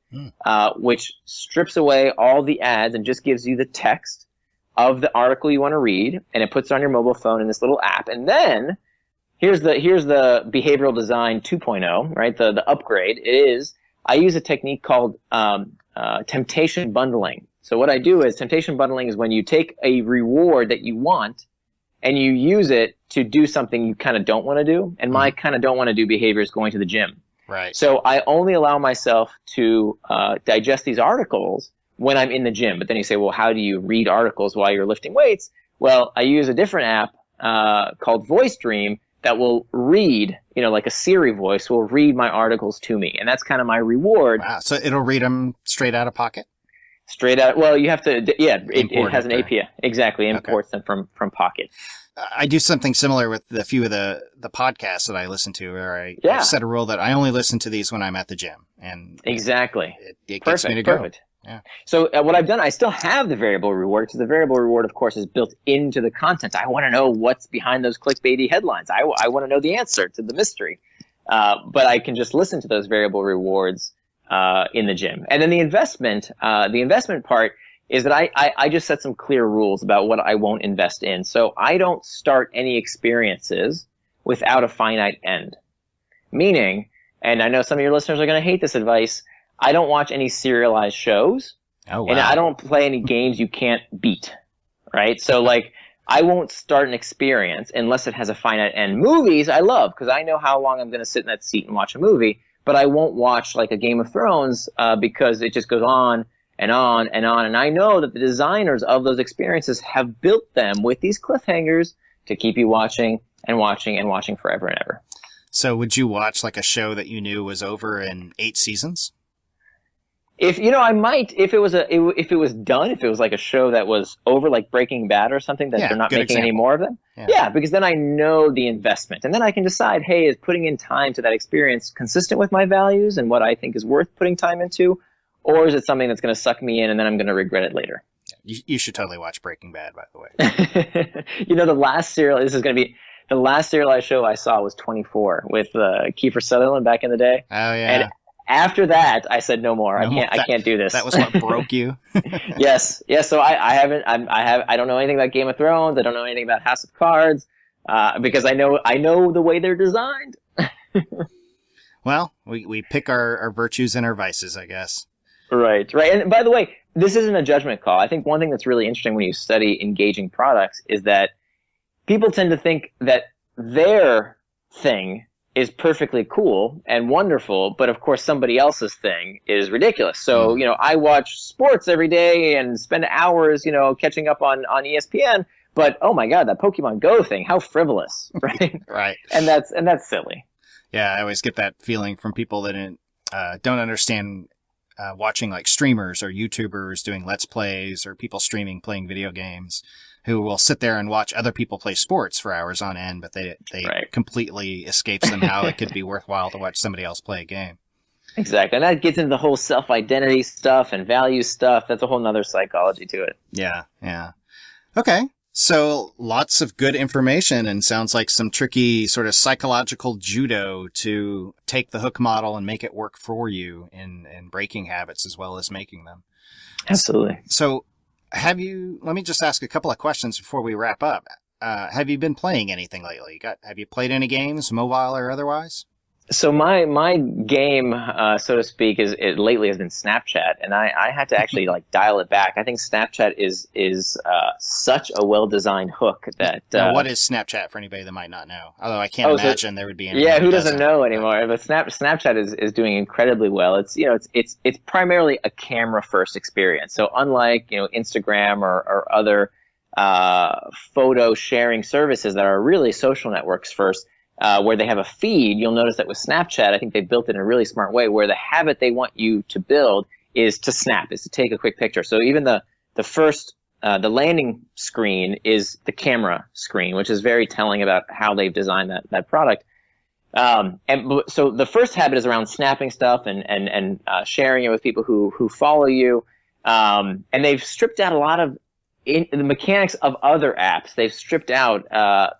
which strips away all the ads and just gives you the text of the article you want to read, and it puts it on your mobile phone in this little app. And then here's the behavioral design 2.0, right? The upgrade is I use a technique called temptation bundling. So what I do is temptation bundling is when you take a reward that you want and you use it to do something you kind of don't want to do. And my kind of don't want to do behavior is going to the gym. Right. So I only allow myself to digest these articles when I'm in the gym. But then you say, well, how do you read articles while you're lifting weights? Well, I use a different app called Voice Dream that will read, like a Siri voice will read my articles to me. And that's kind of my reward. Wow. So it'll read them straight out of Pocket? Straight out. Well, you have to, it has an it API. Exactly. Imports them from Pocket. I do something similar with a few of the podcasts that I listen to, where I've set a rule that I only listen to these when I'm at the gym. And exactly. It gets me to go. Perfect. Yeah. So what I've done, I still have the variable reward, because the variable reward, of course, is built into the content. I want to know what's behind those clickbaity headlines. I want to know the answer to the mystery. But I can just listen to those variable rewards in the gym. And then the investment part is that I just set some clear rules about what I won't invest in. So I don't start any experiences without a finite end. Meaning, and I know some of your listeners are going to hate this advice, I don't watch any serialized shows. Oh, wow. And I don't play any games you can't beat, right? So like, I won't start an experience unless it has a finite end. Movies I love, because I know how long I'm going to sit in that seat and watch a movie, but I won't watch like a Game of Thrones because it just goes on and on and on. And I know that the designers of those experiences have built them with these cliffhangers to keep you watching and watching forever and ever. So would you watch like a show that you knew was over in 8 seasons? If I might, if it was done, if it was like a show that was over, like Breaking Bad or something, that they're not making any more of them. Yeah, because then I know the investment, and then I can decide, hey, is putting in time to that experience consistent with my values and what I think is worth putting time into, or is it something that's going to suck me in and then I'm going to regret it later? You should totally watch Breaking Bad, by the way. The last serial show I saw was 24 with Kiefer Sutherland back in the day. Oh yeah. And after that, I said no more. I can't do this. That was what broke you. Yes. So I don't know anything about Game of Thrones. I don't know anything about House of Cards, because I know the way they're designed. Well, we pick our virtues and our vices, I guess. Right. And by the way, this isn't a judgment call. I think one thing that's really interesting when you study engaging products is that people tend to think that their thing is perfectly cool and wonderful, but of course somebody else's thing is ridiculous. So, I watch sports every day and spend hours, catching up on ESPN, but oh my God, that Pokemon Go thing, how frivolous, right? Right. And that's silly. Yeah, I always get that feeling from people that don't understand watching like streamers or YouTubers doing Let's Plays or people streaming playing video games, who will sit there and watch other people play sports for hours on end, but they right. completely escapes them how it could be worthwhile to watch somebody else play a game. Exactly. And that gets into the whole self-identity stuff and value stuff. That's a whole nother psychology to it. Yeah. Okay. So lots of good information, and sounds like some tricky sort of psychological judo to take the hook model and make it work for you in breaking habits as well as making them. Absolutely. So let me just ask a couple of questions before we wrap up. Have you been playing anything lately? Have you played any games, mobile or otherwise? So my game, so to speak, lately has been Snapchat, and I had to actually dial it back. I think Snapchat is such a well-designed hook that. What is Snapchat for anybody that might not know? Although I can't imagine there would be any. Yeah, who doesn't know anymore? But Snapchat is doing incredibly well. It's it's primarily a camera-first experience. So unlike Instagram or other photo sharing services that are really social networks first. Where they have a feed, you'll notice that with Snapchat, I think they built it in a really smart way where the habit they want you to build is to snap, is to take a quick picture. So even the first, the landing screen is the camera screen, which is very telling about how they've designed that product. So the first habit is around snapping stuff and sharing it with people who follow you. And they've stripped out a lot of the mechanics of other apps. They've stripped out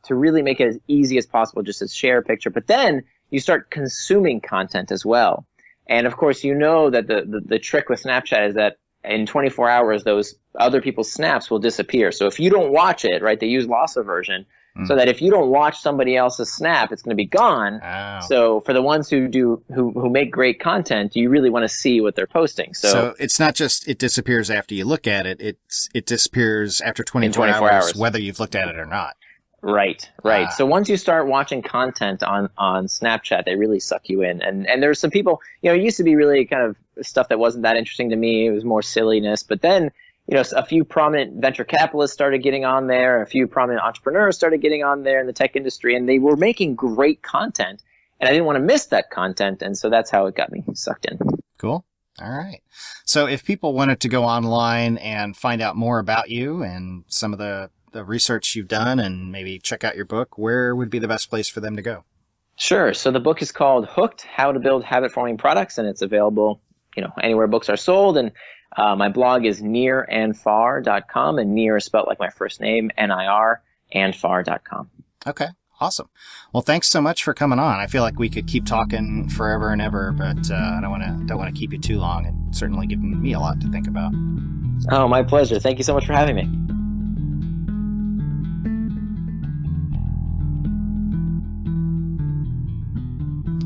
to really make it as easy as possible just to share a picture. But then you start consuming content as well. And of course, that the trick with Snapchat is that in 24 hours, those other people's snaps will disappear. So if you don't watch it, right, they use loss aversion. So that if you don't watch somebody else's snap, it's going to be gone. Oh. So for the ones who make great content, you really want to see what they're posting. So it's not just it disappears after you look at it. It disappears after 24 hours, whether you've looked at it or not. Right. So once you start watching content on Snapchat, they really suck you in. And there's some people, it used to be really kind of stuff that wasn't that interesting to me. It was more silliness. But then a few prominent venture capitalists started getting on there. A few prominent entrepreneurs started getting on there in the tech industry, and they were making great content. And I didn't want to miss that content, and so that's how it got me sucked in. Cool. All right. So if people wanted to go online and find out more about you and some of the research you've done and maybe check out your book, where would be the best place for them to go? Sure. So the book is called Hooked: How to Build Habit-Forming Products, and it's available, anywhere books are sold. And my blog is nearandfar.com, and near is spelled like my first name, NIR, and far.com. Okay, awesome. Well, thanks so much for coming on. I feel like we could keep talking forever and ever, but I don't want to keep you too long, and certainly giving me a lot to think about. Oh, my pleasure. Thank you so much for having me.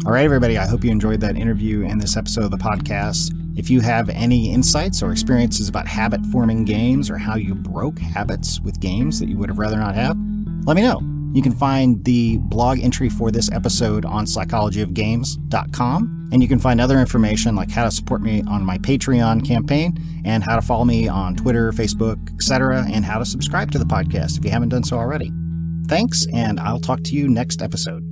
All right, everybody, I hope you enjoyed that interview and this episode of the podcast. If you have any insights or experiences about habit-forming games or how you broke habits with games that you would have rather not have, let me know. You can find the blog entry for this episode on psychologyofgames.com, and you can find other information like how to support me on my Patreon campaign and how to follow me on Twitter, Facebook, etc., and how to subscribe to the podcast if you haven't done so already. Thanks, and I'll talk to you next episode.